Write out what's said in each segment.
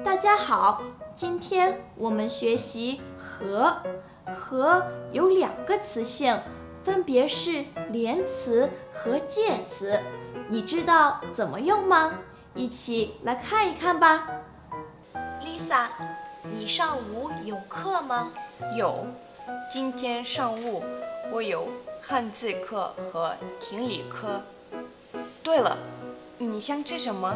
大家好，今天我们学习和。和有2个词性，分别是连词和介词。你知道怎么用吗？一起来看一看吧。Lisa， 你上午有课吗？有，今天上午我有汉字课和听力课。对了，你想吃什么？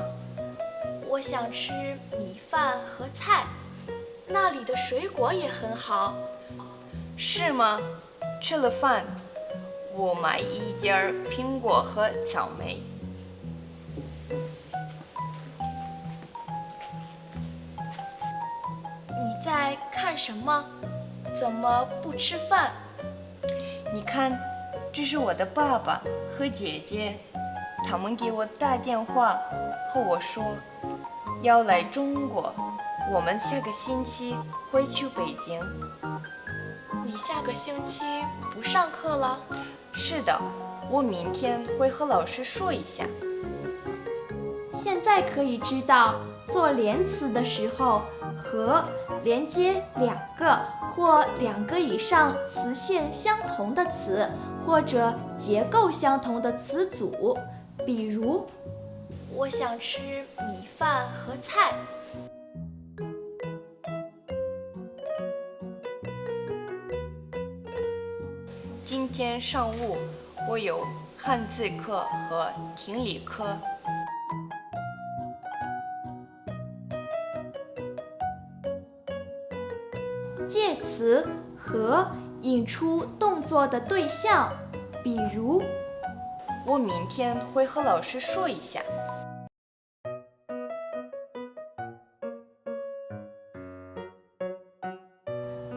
我想吃米饭和菜，那里的水果也很好。是吗？吃了饭，我买一点苹果和草莓。你在看什么？怎么不吃饭？你看，这是我的爸爸和姐姐，他们给我打电话和我说要来中国，我们下个星期会去北京。你下个星期不上课了？是的，我明天会和老师说一下。现在可以知道，做连词的时候，和连接2个或2个以上词性相同的词，或者结构相同的词组。比如，我想吃米饭和菜。今天上午我有汉字课和听力课。介词和引出动作的对象，比如，我明天会和老师说一下。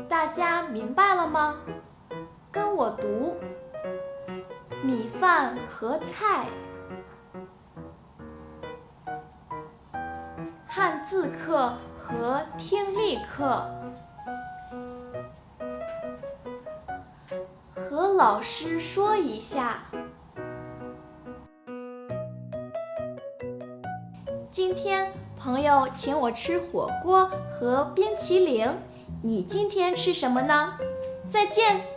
大家明白了吗？跟我读：米饭和菜。汉字课和听力课。和老师说一下。今天朋友请我吃火锅和冰淇淋，你今天吃什么呢？再见。